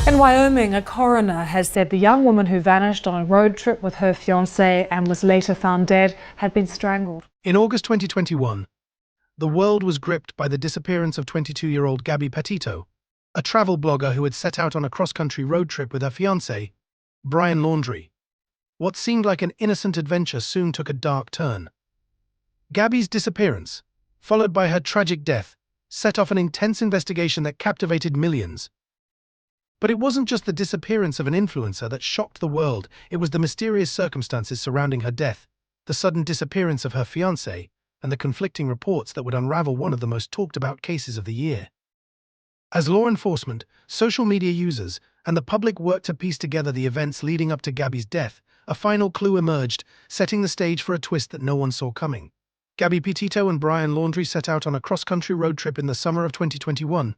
In Wyoming, a coroner has said the young woman who vanished on a road trip with her fiancé and was later found dead had been strangled. In August 2021, the world was gripped by the disappearance of 22-year-old Gabby Petito, a travel blogger who had set out on a cross-country road trip with her fiancé, Brian Laundrie. What seemed like an innocent adventure soon took a dark turn. Gabby's disappearance, followed by her tragic death, set off an intense investigation that captivated millions. But it wasn't just the disappearance of an influencer that shocked the world, it was the mysterious circumstances surrounding her death, the sudden disappearance of her fiancé, and the conflicting reports that would unravel one of the most talked-about cases of the year. As law enforcement, social media users, and the public worked to piece together the events leading up to Gabby's death, a final clue emerged, setting the stage for a twist that no one saw coming. Gabby Petito and Brian Laundrie set out on a cross-country road trip in the summer of 2021,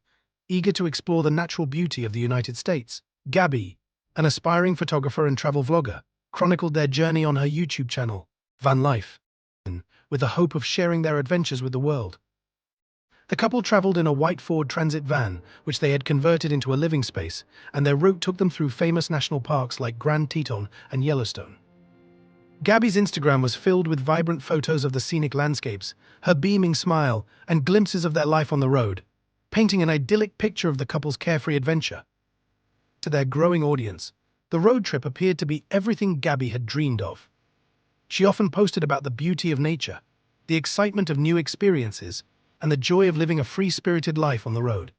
eager to explore the natural beauty of the United States. Gabby, an aspiring photographer and travel vlogger, chronicled their journey on her YouTube channel, Van Life, with the hope of sharing their adventures with the world. The couple traveled in a white Ford Transit van, which they had converted into a living space, and their route took them through famous national parks like Grand Teton and Yellowstone. Gabby's Instagram was filled with vibrant photos of the scenic landscapes, her beaming smile, and glimpses of their life on the road, painting an idyllic picture of the couple's carefree adventure. To their growing audience, the road trip appeared to be everything Gabby had dreamed of. She often posted about the beauty of nature, the excitement of new experiences, and the joy of living a free-spirited life on the road.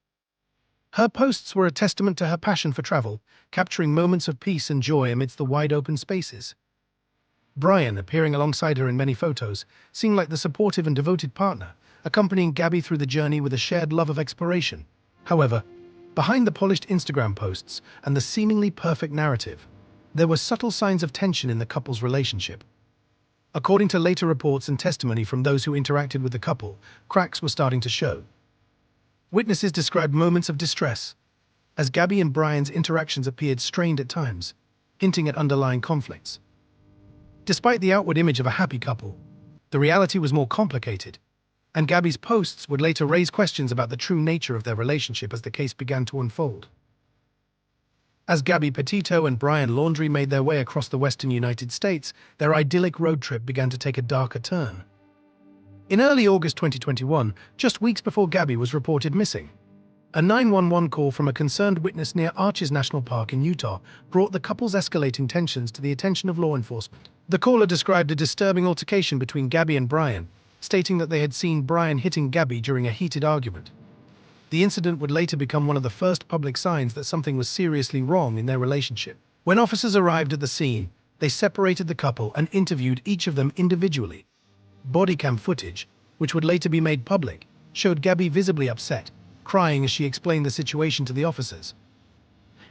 Her posts were a testament to her passion for travel, capturing moments of peace and joy amidst the wide-open spaces. Brian, appearing alongside her in many photos, seemed like the supportive and devoted partner, accompanying Gabby through the journey with a shared love of exploration. However, behind the polished Instagram posts and the seemingly perfect narrative, there were subtle signs of tension in the couple's relationship. According to later reports and testimony from those who interacted with the couple, cracks were starting to show. Witnesses described moments of distress, as Gabby and Brian's interactions appeared strained at times, hinting at underlying conflicts. Despite the outward image of a happy couple, the reality was more complicated, and Gabby's posts would later raise questions about the true nature of their relationship as the case began to unfold. As Gabby Petito and Brian Laundrie made their way across the western United States, their idyllic road trip began to take a darker turn. In early August 2021, just weeks before Gabby was reported missing, a 911 call from a concerned witness near Arches National Park in Utah brought the couple's escalating tensions to the attention of law enforcement. The caller described a disturbing altercation between Gabby and Brian, stating that they had seen Brian hitting Gabby during a heated argument. The incident would later become one of the first public signs that something was seriously wrong in their relationship. When officers arrived at the scene, they separated the couple and interviewed each of them individually. Body cam footage, which would later be made public, showed Gabby visibly upset, crying as she explained the situation to the officers.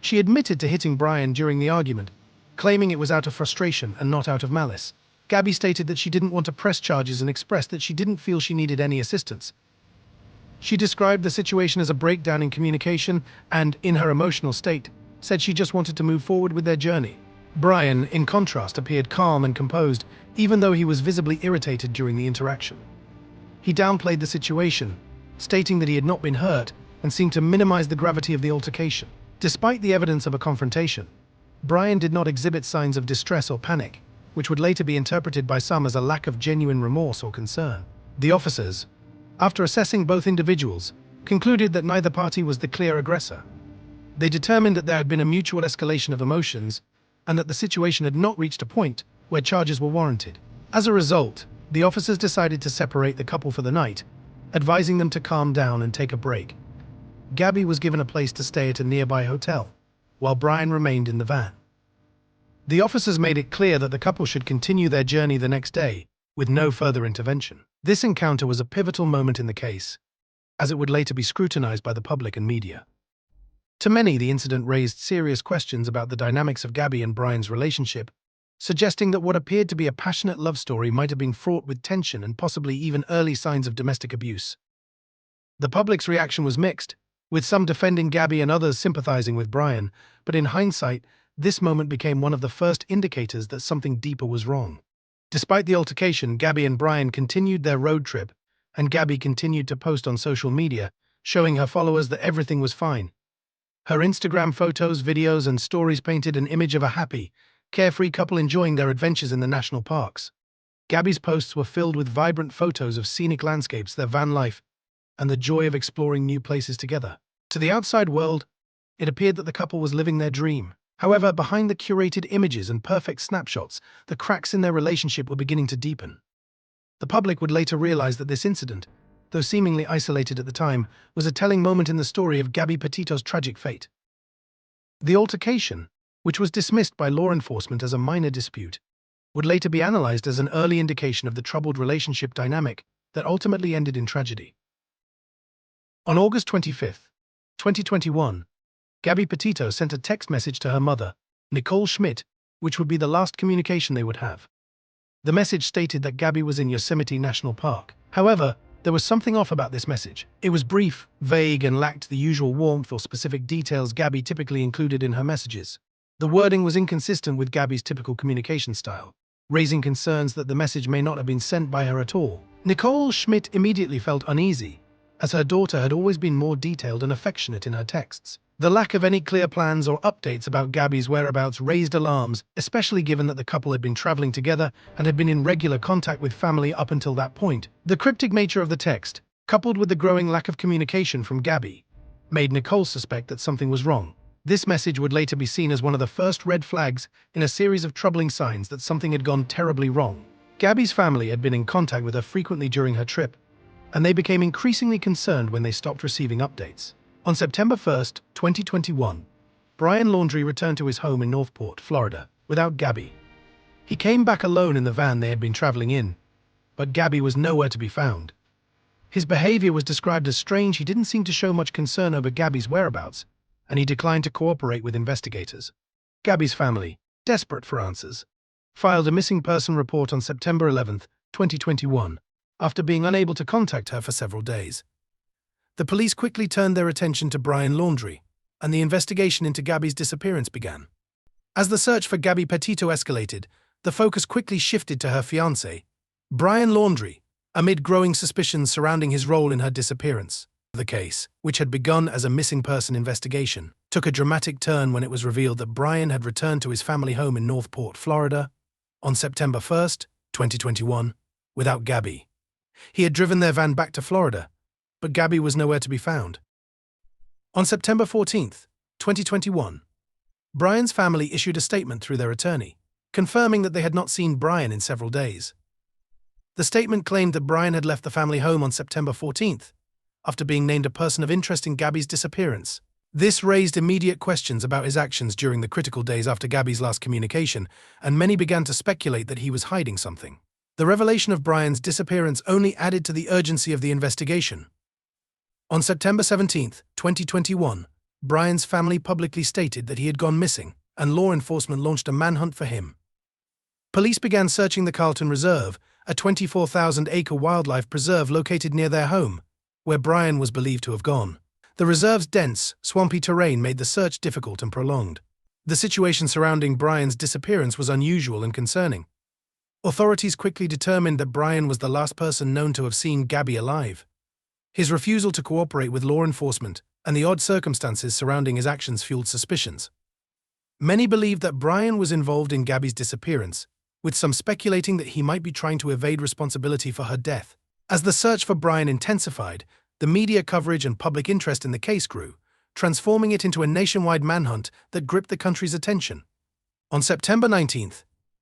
She admitted to hitting Brian during the argument, claiming it was out of frustration and not out of malice. Gabby stated that she didn't want to press charges and expressed that she didn't feel she needed any assistance. She described the situation as a breakdown in communication and, in her emotional state, said she just wanted to move forward with their journey. Brian, in contrast, appeared calm and composed, even though he was visibly irritated during the interaction. He downplayed the situation, stating that he had not been hurt and seemed to minimize the gravity of the altercation. Despite the evidence of a confrontation, Brian did not exhibit signs of distress or panic, which would later be interpreted by some as a lack of genuine remorse or concern. The officers, after assessing both individuals, concluded that neither party was the clear aggressor. They determined that there had been a mutual escalation of emotions and that the situation had not reached a point where charges were warranted. As a result, the officers decided to separate the couple for the night, advising them to calm down and take a break. Gabby was given a place to stay at a nearby hotel, while Brian remained in the van. The officers made it clear that the couple should continue their journey the next day, with no further intervention. This encounter was a pivotal moment in the case, as it would later be scrutinized by the public and media. To many, the incident raised serious questions about the dynamics of Gabby and Brian's relationship, suggesting that what appeared to be a passionate love story might have been fraught with tension and possibly even early signs of domestic abuse. The public's reaction was mixed, with some defending Gabby and others sympathizing with Brian, but in hindsight, this moment became one of the first indicators that something deeper was wrong. Despite the altercation, Gabby and Brian continued their road trip, and Gabby continued to post on social media, showing her followers that everything was fine. Her Instagram photos, videos, and stories painted an image of a happy, carefree couple enjoying their adventures in the national parks. Gabby's posts were filled with vibrant photos of scenic landscapes, their van life, and the joy of exploring new places together. To the outside world, it appeared that the couple was living their dream. However, behind the curated images and perfect snapshots, the cracks in their relationship were beginning to deepen. The public would later realize that this incident, though seemingly isolated at the time, was a telling moment in the story of Gabby Petito's tragic fate. The altercation, which was dismissed by law enforcement as a minor dispute, would later be analyzed as an early indication of the troubled relationship dynamic that ultimately ended in tragedy. On August 25, 2021, Gabby Petito sent a text message to her mother, Nicole Schmidt, which would be the last communication they would have. The message stated that Gabby was in Yosemite National Park. However, there was something off about this message. It was brief, vague, and lacked the usual warmth or specific details Gabby typically included in her messages. The wording was inconsistent with Gabby's typical communication style, raising concerns that the message may not have been sent by her at all. Nicole Schmidt immediately felt uneasy, as her daughter had always been more detailed and affectionate in her texts. The lack of any clear plans or updates about Gabby's whereabouts raised alarms, especially given that the couple had been traveling together and had been in regular contact with family up until that point. The cryptic nature of the text, coupled with the growing lack of communication from Gabby, made Nicole suspect that something was wrong. This message would later be seen as one of the first red flags in a series of troubling signs that something had gone terribly wrong. Gabby's family had been in contact with her frequently during her trip, and they became increasingly concerned when they stopped receiving updates. On September 1, 2021, Brian Laundrie returned to his home in Northport, Florida, without Gabby. He came back alone in the van they had been traveling in, but Gabby was nowhere to be found. His behavior was described as strange. He didn't seem to show much concern over Gabby's whereabouts, and he declined to cooperate with investigators. Gabby's family, desperate for answers, filed a missing person report on September 11, 2021, after being unable to contact her for several days. The police quickly turned their attention to Brian Laundrie, and the investigation into Gabby's disappearance began. As the search for Gabby Petito escalated, the focus quickly shifted to her fiancé, Brian Laundrie, amid growing suspicions surrounding his role in her disappearance. The case, which had begun as a missing person investigation, took a dramatic turn when it was revealed that Brian had returned to his family home in Northport, Florida, on September 1, 2021, without Gabby. He had driven their van back to Florida, but Gabby was nowhere to be found. On September 14, 2021, Brian's family issued a statement through their attorney, confirming that they had not seen Brian in several days. The statement claimed that Brian had left the family home on September 14, after being named a person of interest in Gabby's disappearance. This raised immediate questions about his actions during the critical days after Gabby's last communication, and many began to speculate that he was hiding something. The revelation of Brian's disappearance only added to the urgency of the investigation. On September 17, 2021, Brian's family publicly stated that he had gone missing, and law enforcement launched a manhunt for him. Police began searching the Carlton Reserve, a 24,000-acre wildlife preserve located near their home, where Brian was believed to have gone. The reserve's dense, swampy terrain made the search difficult and prolonged. The situation surrounding Brian's disappearance was unusual and concerning. Authorities quickly determined that Brian was the last person known to have seen Gabby alive. His refusal to cooperate with law enforcement and the odd circumstances surrounding his actions fueled suspicions. Many believed that Brian was involved in Gabby's disappearance, with some speculating that he might be trying to evade responsibility for her death. As the search for Brian intensified, the media coverage and public interest in the case grew, transforming it into a nationwide manhunt that gripped the country's attention. On September 19,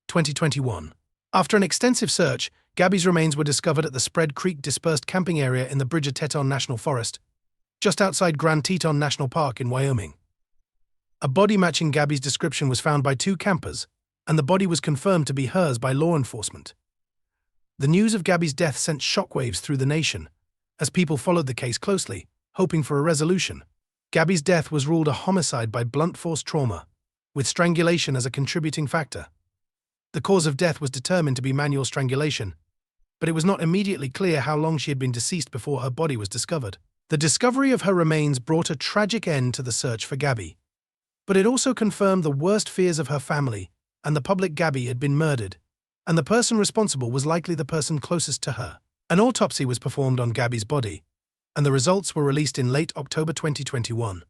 2021, after an extensive search, Gabby's remains were discovered at the Spread Creek dispersed camping area in the Bridger Teton National Forest, just outside Grand Teton National Park in Wyoming. A body matching Gabby's description was found by two campers, and the body was confirmed to be hers by law enforcement. The news of Gabby's death sent shockwaves through the nation, as people followed the case closely, hoping for a resolution. Gabby's death was ruled a homicide by blunt force trauma, with strangulation as a contributing factor. The cause of death was determined to be manual strangulation, but it was not immediately clear how long she had been deceased before her body was discovered. The discovery of her remains brought a tragic end to the search for Gabby, but it also confirmed the worst fears of her family and the public. Gabby had been murdered, and the person responsible was likely the person closest to her. An autopsy was performed on Gabby's body, and the results were released in late October 2021.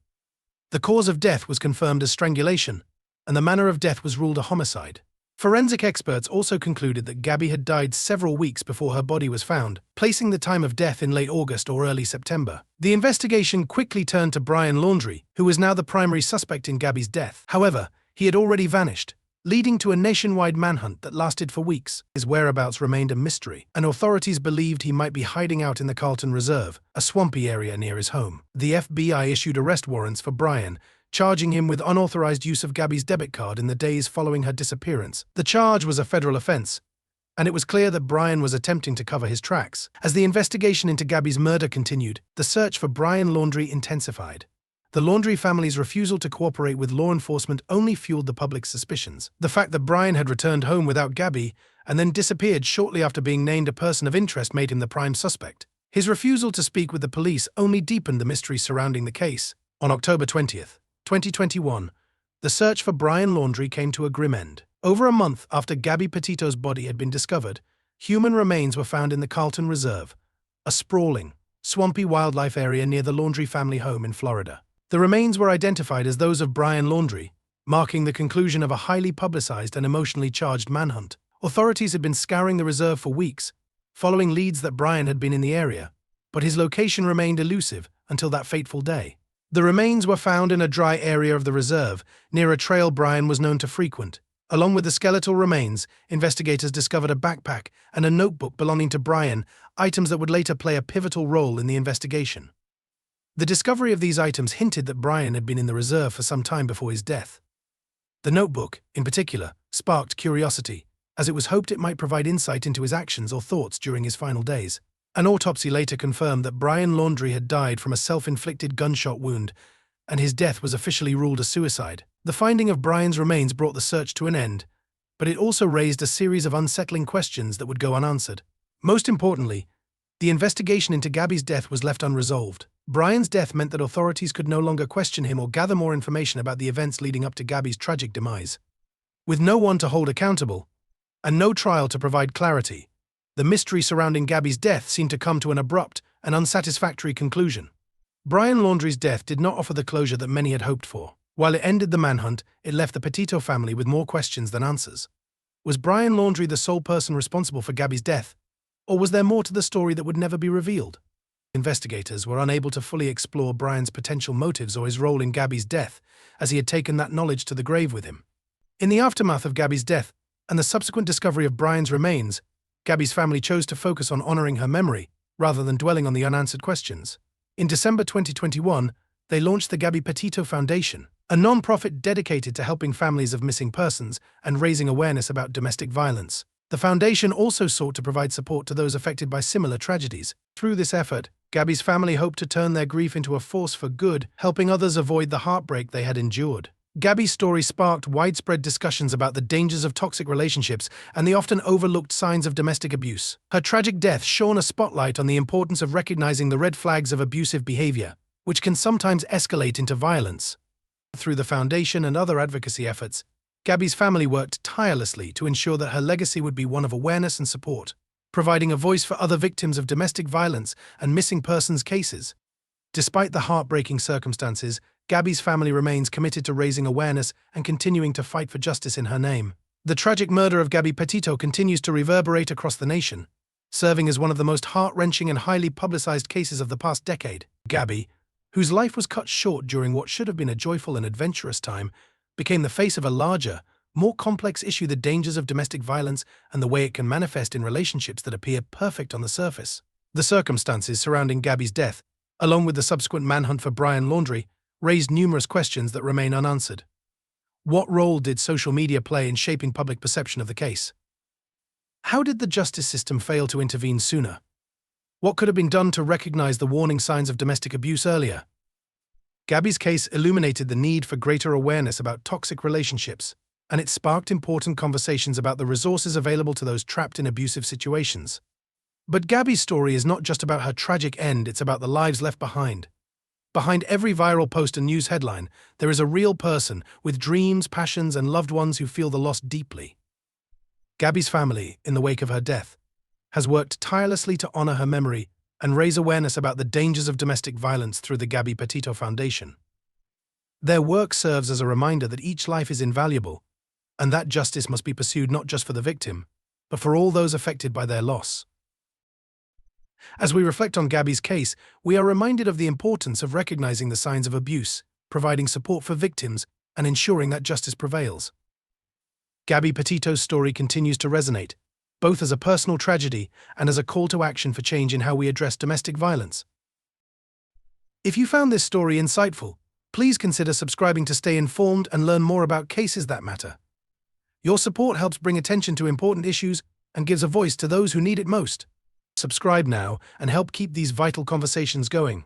The cause of death was confirmed as strangulation, and the manner of death was ruled a homicide. Forensic experts also concluded that Gabby had died several weeks before her body was found, placing the time of death in late August or early September. The investigation quickly turned to Brian Laundrie, who was now the primary suspect in Gabby's death. However, he had already vanished, leading to a nationwide manhunt that lasted for weeks. His whereabouts remained a mystery, and authorities believed he might be hiding out in the Carlton Reserve, a swampy area near his home. The FBI issued arrest warrants for Brian, charging him with unauthorized use of Gabby's debit card in the days following her disappearance. The charge was a federal offense, and it was clear that Brian was attempting to cover his tracks. As the investigation into Gabby's murder continued, the search for Brian Laundrie intensified. The Laundrie family's refusal to cooperate with law enforcement only fueled the public's suspicions. The fact that Brian had returned home without Gabby and then disappeared shortly after being named a person of interest made him the prime suspect. His refusal to speak with the police only deepened the mystery surrounding the case. On October 20th, 2021, the search for Brian Laundrie came to a grim end. Over a month after Gabby Petito's body had been discovered, human remains were found in the Carlton Reserve, a sprawling, swampy wildlife area near the Laundrie family home in Florida. The remains were identified as those of Brian Laundrie, marking the conclusion of a highly publicized and emotionally charged manhunt. Authorities had been scouring the reserve for weeks, following leads that Brian had been in the area, but his location remained elusive until that fateful day. The remains were found in a dry area of the reserve, near a trail Brian was known to frequent. Along with the skeletal remains, investigators discovered a backpack and a notebook belonging to Brian, items that would later play a pivotal role in the investigation. The discovery of these items hinted that Brian had been in the reserve for some time before his death. The notebook, in particular, sparked curiosity, as it was hoped it might provide insight into his actions or thoughts during his final days. An autopsy later confirmed that Brian Laundrie had died from a self-inflicted gunshot wound, and his death was officially ruled a suicide. The finding of Brian's remains brought the search to an end, but it also raised a series of unsettling questions that would go unanswered. Most importantly, the investigation into Gabby's death was left unresolved. Brian's death meant that authorities could no longer question him or gather more information about the events leading up to Gabby's tragic demise. With no one to hold accountable, and no trial to provide clarity, the mystery surrounding Gabby's death seemed to come to an abrupt and unsatisfactory conclusion. Brian Laundrie's death did not offer the closure that many had hoped for. While it ended the manhunt, it left the Petito family with more questions than answers. Was Brian Laundrie the sole person responsible for Gabby's death, or was there more to the story that would never be revealed? Investigators were unable to fully explore Brian's potential motives or his role in Gabby's death, as he had taken that knowledge to the grave with him. In the aftermath of Gabby's death and the subsequent discovery of Brian's remains, Gabby's family chose to focus on honoring her memory rather than dwelling on the unanswered questions. In December 2021, they launched the Gabby Petito Foundation, a non-profit dedicated to helping families of missing persons and raising awareness about domestic violence. The foundation also sought to provide support to those affected by similar tragedies. Through this effort, Gabby's family hoped to turn their grief into a force for good, helping others avoid the heartbreak they had endured. Gabby's story sparked widespread discussions about the dangers of toxic relationships and the often overlooked signs of domestic abuse. Her tragic death shone a spotlight on the importance of recognizing the red flags of abusive behavior, which can sometimes escalate into violence. Through the foundation and other advocacy efforts, Gabby's family worked tirelessly to ensure that her legacy would be one of awareness and support, providing a voice for other victims of domestic violence and missing persons cases. Despite the heartbreaking circumstances, Gabby's family remains committed to raising awareness and continuing to fight for justice in her name. The tragic murder of Gabby Petito continues to reverberate across the nation, serving as one of the most heart-wrenching and highly publicized cases of the past decade. Gabby, whose life was cut short during what should have been a joyful and adventurous time, became the face of a larger, more complex issue: the dangers of domestic violence and the way it can manifest in relationships that appear perfect on the surface. The circumstances surrounding Gabby's death, along with the subsequent manhunt for Brian Laundrie, raised numerous questions that remain unanswered. What role did social media play in shaping public perception of the case? How did the justice system fail to intervene sooner? What could have been done to recognize the warning signs of domestic abuse earlier? Gabby's case illuminated the need for greater awareness about toxic relationships, and it sparked important conversations about the resources available to those trapped in abusive situations. But Gabby's story is not just about her tragic end, it's about the lives left behind. Behind every viral post and news headline, there is a real person with dreams, passions, and loved ones who feel the loss deeply. Gabby's family, in the wake of her death, has worked tirelessly to honor her memory and raise awareness about the dangers of domestic violence through the Gabby Petito Foundation. Their work serves as a reminder that each life is invaluable, and that justice must be pursued not just for the victim, but for all those affected by their loss. As we reflect on Gabby's case, we are reminded of the importance of recognizing the signs of abuse, providing support for victims, and ensuring that justice prevails. Gabby Petito's story continues to resonate, both as a personal tragedy and as a call to action for change in how we address domestic violence. If you found this story insightful, please consider subscribing to stay informed and learn more about cases that matter. Your support helps bring attention to important issues and gives a voice to those who need it most. Subscribe now and help keep these vital conversations going.